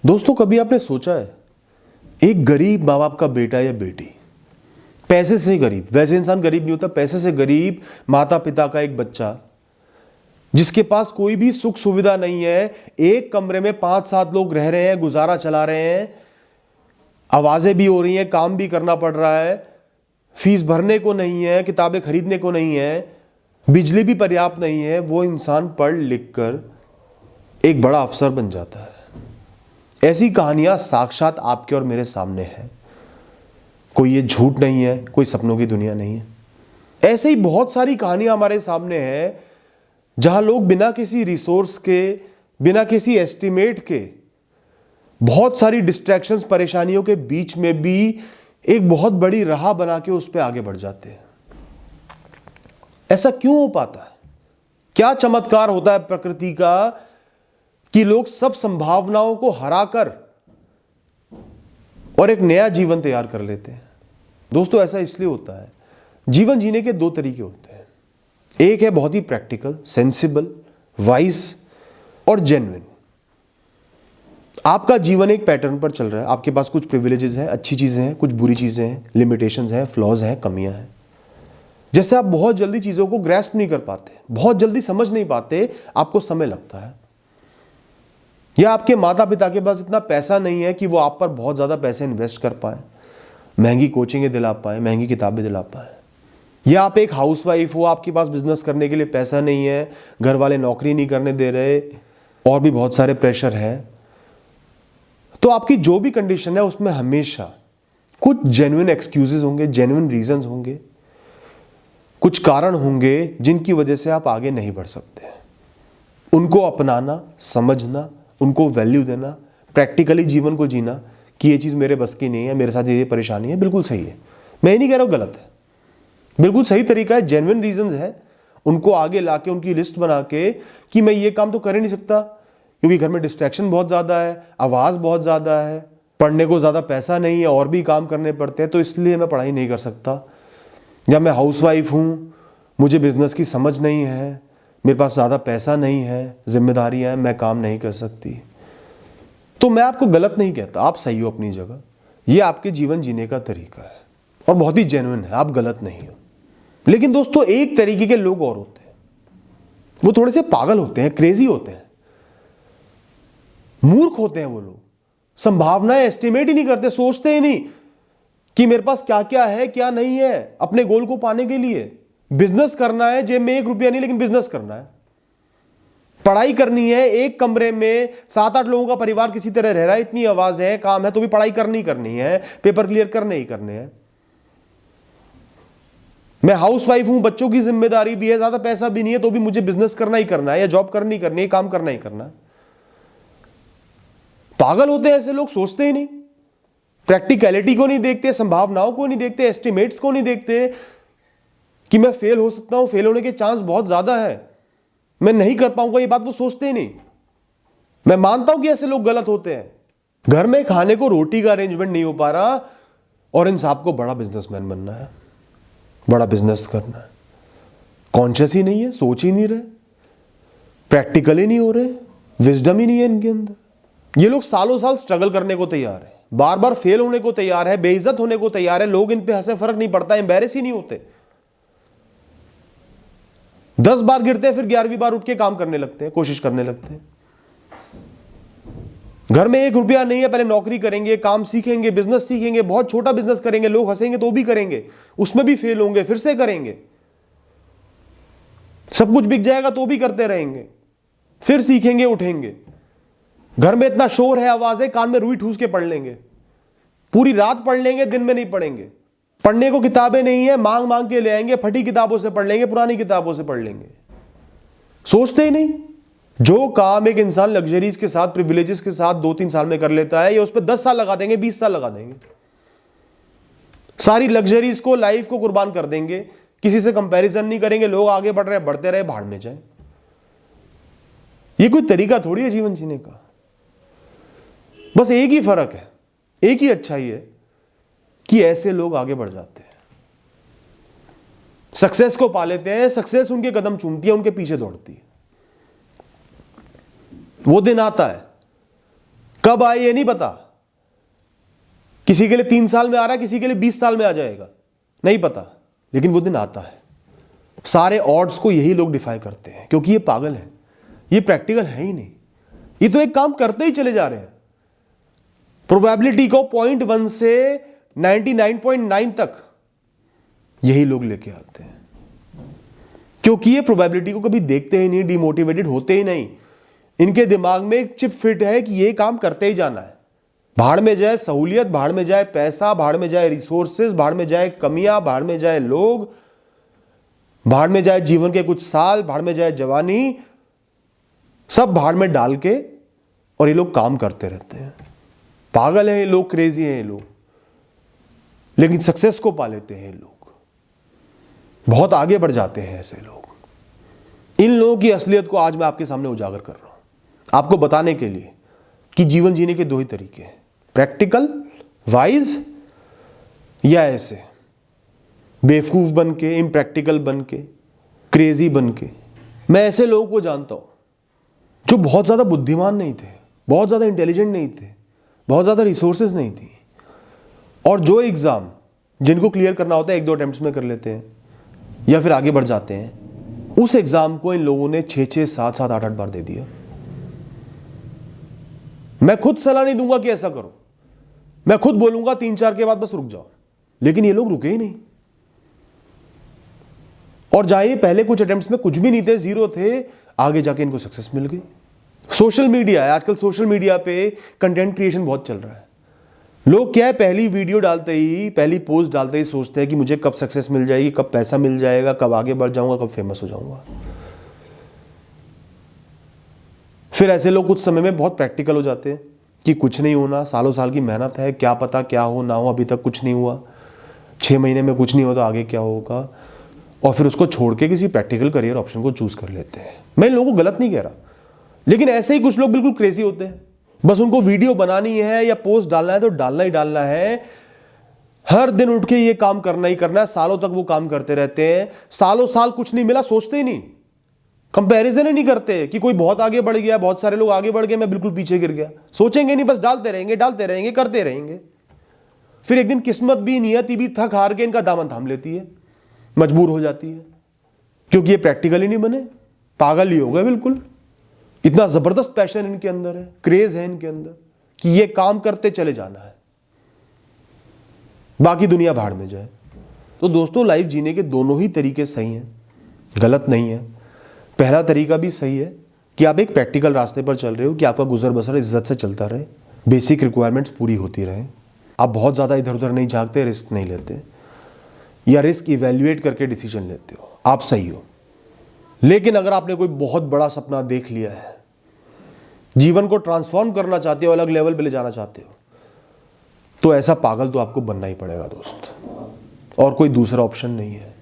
दोस्तों, कभी आपने सोचा है एक गरीब माँ बाप का बेटा या बेटी, पैसे से गरीब, वैसे इंसान गरीब नहीं होता, पैसे से गरीब माता पिता का एक बच्चा जिसके पास कोई भी सुख सुविधा नहीं है, एक कमरे में 5-7 लोग रह रहे हैं, गुजारा चला रहे हैं, आवाजें भी हो रही हैं, काम भी करना पड़ रहा है, फीस भरने को नहीं है, किताबें खरीदने को नहीं है, बिजली भी पर्याप्त नहीं है, वो इंसान पढ़ लिख कर एक बड़ा अफसर बन जाता है। ऐसी कहानियां साक्षात आपके और मेरे सामने हैं। कोई ये झूठ नहीं है, कोई सपनों की दुनिया नहीं है। ऐसे ही बहुत सारी कहानियां हमारे सामने हैं जहां लोग बिना किसी रिसोर्स के, बिना किसी एस्टिमेट के, बहुत सारी डिस्ट्रैक्शंस, परेशानियों के बीच में भी एक बहुत बड़ी राह बना के उस पर आगे बढ़ जाते हैं। ऐसा क्यों हो पाता है? क्या चमत्कार होता है प्रकृति का कि लोग सब संभावनाओं को हराकर और एक नया जीवन तैयार कर लेते हैं? दोस्तों, ऐसा इसलिए होता है, जीवन जीने के 2 तरीके होते हैं। एक है बहुत ही प्रैक्टिकल, सेंसिबल, वाइज और जेन्युइन। आपका जीवन एक पैटर्न पर चल रहा है, आपके पास कुछ प्रिविलेजेस हैं, अच्छी चीजें हैं, कुछ बुरी चीजें हैं, लिमिटेशंस हैं, फ्लॉज हैं, कमियां हैं। जैसे आप बहुत जल्दी चीजों को ग्रैस्प नहीं कर पाते, बहुत जल्दी समझ नहीं पाते, आपको समय लगता है। या आपके माता पिता के पास इतना पैसा नहीं है कि वो आप पर बहुत ज्यादा पैसे इन्वेस्ट कर पाए, महंगी कोचिंगें दिला पाए, महंगी किताबें दिला पाए। या आप एक हाउसवाइफ हो, आपके पास बिजनेस करने के लिए पैसा नहीं है, घर वाले नौकरी नहीं करने दे रहे, और भी बहुत सारे प्रेशर है। तो आपकी जो भी कंडीशन है उसमें हमेशा कुछ जेन्युइन एक्सक्यूजेस होंगे, जेन्युइन रीजंस होंगे, कुछ कारण होंगे जिनकी वजह से आप आगे नहीं बढ़ सकते। उनको अपनाना, समझना, उनको वैल्यू देना, प्रैक्टिकली जीवन को जीना कि ये चीज मेरे बस की नहीं है, मेरे साथ ये परेशानी है, बिल्कुल सही है। मैं ये नहीं कह रहा हूं गलत है, बिल्कुल सही तरीका है, जेन्युइन रीजंस है। उनको आगे लाके उनकी लिस्ट बना के कि मैं ये काम तो कर ही नहीं सकता क्योंकि घर में डिस्ट्रैक्शन बहुत ज्यादा है, आवाज बहुत ज्यादा है, पढ़ने को ज्यादा पैसा नहीं है, और भी काम करने पड़ते हैं, तो इसलिए मैं पढ़ाई नहीं कर सकता। या मैं हाउसवाइफ हूं, मुझे बिजनेस की समझ नहीं है, मेरे पास ज्यादा पैसा नहीं है, जिम्मेदारियां हैं, मैं काम नहीं कर सकती। तो मैं आपको गलत नहीं कहता, आप सही हो अपनी जगह, ये आपके जीवन जीने का तरीका है और बहुत ही जेन्युइन है, आप गलत नहीं हो। लेकिन दोस्तों, एक तरीके के लोग और होते हैं, वो थोड़े से पागल होते हैं, क्रेजी होते हैं, मूर्ख होते हैं। वो लोग संभावनाएं एस्टिमेट ही नहीं करते, सोचते ही नहीं कि मेरे पास क्या क्या है, क्या नहीं है। अपने गोल को पाने के लिए बिजनेस करना है, जेब में 1 रुपया नहीं, लेकिन बिजनेस करना है, पढ़ाई करनी है, एक कमरे में 7-8 लोगों का परिवार किसी तरह रह रहा है, इतनी आवाज है, काम है, तो भी पढ़ाई करनी है, पेपर क्लियर करने ही करने हैं। मैं हाउसवाइफ हूं, बच्चों की जिम्मेदारी भी है, ज्यादा पैसा भी नहीं है, तो भी मुझे बिजनेस करना ही करना है, या जॉब करनी है, काम करना ही करना है। पागल होते हैं ऐसे लोग, सोचते ही नहीं, प्रैक्टिकलिटी को नहीं देखते, संभावनाओं को नहीं देखते, एस्टिमेट्स को नहीं देखते कि मैं फेल हो सकता हूं, फेल होने के चांस बहुत ज्यादा है, मैं नहीं कर पाऊंगा, ये बात वो सोचते ही नहीं। मैं मानता हूं कि ऐसे लोग गलत होते हैं। घर में खाने को रोटी का अरेंजमेंट नहीं हो पा रहा और इन साहब को बड़ा बिजनेसमैन बनना है, बड़ा बिजनेस करना है। कॉन्शियस ही नहीं है, सोच ही नहीं रहे, प्रैक्टिकल ही नहीं हो रहे, विजडम ही नहीं है इनके अंदर। ये लोग सालों साल स्ट्रगल करने को तैयार है, बार बार फेल होने को तैयार है, बेइज्जत होने को तैयार है, लोग इन पे हंसे, फर्क नहीं पड़ता, एम्बैरेस ही नहीं होते। 10 बार गिरते हैं, फिर 11वीं बार उठ के काम करने लगते हैं, कोशिश करने लगते हैं। घर में 1 रुपया नहीं है, पहले नौकरी करेंगे, काम सीखेंगे, बिजनेस सीखेंगे, बहुत छोटा बिजनेस करेंगे, लोग हंसेंगे तो भी करेंगे, उसमें भी फेल होंगे, फिर से करेंगे, सब कुछ बिक जाएगा तो भी करते रहेंगे, फिर सीखेंगे, उठेंगे। घर में इतना शोर है, आवाज है, कान में रुई ठूस के पढ़ लेंगे, पूरी रात पढ़ लेंगे, दिन में नहीं पढ़ेंगे। पढ़ने को किताबें नहीं है, मांग मांग के ले आएंगे, फटी किताबों से पढ़ लेंगे, पुरानी किताबों से पढ़ लेंगे। सोचते ही नहीं। जो काम एक इंसान लग्जरीज के साथ, प्रिविलेजेस के साथ 2-3 साल में कर लेता है, या उस पर 10 साल लगा देंगे, 20 साल लगा देंगे, सारी लग्जरीज को, लाइफ को कुर्बान कर देंगे, किसी से कंपैरिजन नहीं करेंगे, लोग आगे बढ़ रहे, बढ़ते रहे, भाड़ में जाए। ये कोई तरीका थोड़ी है जीवन जीने का। बस एक ही फर्क है, एक ही अच्छाई है कि ऐसे लोग आगे बढ़ जाते हैं, सक्सेस को पा लेते हैं, सक्सेस उनके कदम चूमती है, उनके पीछे दौड़ती है। वो दिन आता है, कब आए ये नहीं पता, किसी के लिए 3 साल में आ रहा है, किसी के लिए 20 साल में आ जाएगा, नहीं पता, लेकिन वो दिन आता है। सारे ऑड्स को यही लोग डिफाई करते हैं, क्योंकि ये पागल है, ये प्रैक्टिकल है ही नहीं, ये तो एक काम करते ही चले जा रहे हैं। प्रोबेबिलिटी को 0.1 से 99.9 तक यही लोग लेके आते हैं, क्योंकि ये प्रोबेबिलिटी को कभी देखते ही नहीं, डिमोटिवेटेड होते ही नहीं। इनके दिमाग में एक चिप फिट है कि ये काम करते ही जाना है। भाड़ में जाए सहूलियत, भाड़ में जाए पैसा, भाड़ में जाए रिसोर्सेज, भाड़ में जाए कमियां, भाड़ में जाए लोग, भाड़ में जाए जीवन के कुछ साल, भाड़ में जाए जवानी, सब भाड़ में डाल के और ये लोग काम करते रहते हैं। पागल है ये लोग, क्रेजी है ये लोग, लेकिन सक्सेस को पा लेते हैं ये लोग, बहुत आगे बढ़ जाते हैं ऐसे लोग। इन लोगों की असलियत को आज मैं आपके सामने उजागर कर रहा हूं, आपको बताने के लिए कि जीवन जीने के 2 ही तरीके हैं, प्रैक्टिकल वाइज या ऐसे बेवकूफ बन के, इम्प्रैक्टिकल बन के, क्रेजी बन के। मैं ऐसे लोगों को जानता हूं जो बहुत ज्यादा बुद्धिमान नहीं थे, बहुत ज्यादा इंटेलिजेंट नहीं थे, बहुत ज्यादा रिसोर्सेज नहीं थी, और जो एग्जाम जिनको क्लियर करना होता है 1-2 अटेम्प्ट्स में कर लेते हैं या फिर आगे बढ़ जाते हैं, उस एग्जाम को इन लोगों ने 6-6, 7-7, 8-8 बार दे दिया। मैं खुद सलाह नहीं दूंगा कि ऐसा करो, मैं खुद बोलूंगा 3-4 के बाद बस रुक जाओ, लेकिन ये लोग रुके ही नहीं। और जहां ये पहले कुछ अटेम्प्ट्स में कुछ भी नहीं थे, 0 थे, आगे जाके इनको सक्सेस मिल गई। सोशल मीडिया है, आजकल सोशल मीडिया पे कंटेंट क्रिएशन बहुत चल रहा है। लोग क्या है, पहली वीडियो डालते ही, पहली पोस्ट डालते ही सोचते हैं कि मुझे कब सक्सेस मिल जाएगी, कब पैसा मिल जाएगा, कब आगे बढ़ जाऊंगा, कब फेमस हो जाऊंगा। फिर ऐसे लोग कुछ समय में बहुत प्रैक्टिकल हो जाते हैं कि कुछ नहीं होना, सालों साल की मेहनत है, क्या पता क्या हो ना हो, अभी तक कुछ नहीं हुआ, 6 महीने में कुछ नहीं हुआ तो आगे क्या होगा, और फिर उसको छोड़ के किसी प्रैक्टिकल करियर ऑप्शन को चूज कर लेते हैं। मैं इन लोगों को गलत नहीं कह रहा, लेकिन ऐसे ही कुछ लोग बिल्कुल क्रेजी होते हैं, बस उनको वीडियो बनानी है या पोस्ट डालना है तो डालना ही डालना है, हर दिन उठ के ये काम करना ही करना है, सालों तक वो काम करते रहते हैं, सालों साल कुछ नहीं मिला, सोचते ही नहीं, कंपैरिजन ही नहीं करते कि कोई बहुत आगे बढ़ गया, बहुत सारे लोग आगे बढ़ गए, मैं बिल्कुल पीछे गिर गया, सोचेंगे नहीं, बस डालते रहेंगे, करते रहेंगे। फिर एक दिन किस्मत भी, नियति भी थक हार के इनका दामन थाम लेती है, मजबूर हो जाती है, क्योंकि ये प्रैक्टिकल ही नहीं बने, पागल ही हो गए बिल्कुल। इतना जबरदस्त पैशन इनके अंदर है, क्रेज है इनके अंदर कि ये काम करते चले जाना है, बाकी दुनिया भाड़ में जाए। तो दोस्तों, लाइफ जीने के दोनों ही तरीके सही हैं, गलत नहीं है। पहला तरीका भी सही है कि आप एक प्रैक्टिकल रास्ते पर चल रहे हो, कि आपका गुजर बसर इज्जत से चलता रहे, बेसिक रिक्वायरमेंट्स पूरी होती रहे, आप बहुत ज़्यादा इधर उधर नहीं झांकते, रिस्क नहीं लेते, या रिस्क इवेल्युएट करके डिसीजन लेते हो, आप सही हो। लेकिन अगर आपने कोई बहुत बड़ा सपना देख लिया है, जीवन को ट्रांसफॉर्म करना चाहते हो, अलग लेवल पे ले जाना चाहते हो, तो ऐसा पागल तो आपको बनना ही पड़ेगा दोस्त, और कोई दूसरा ऑप्शन नहीं है।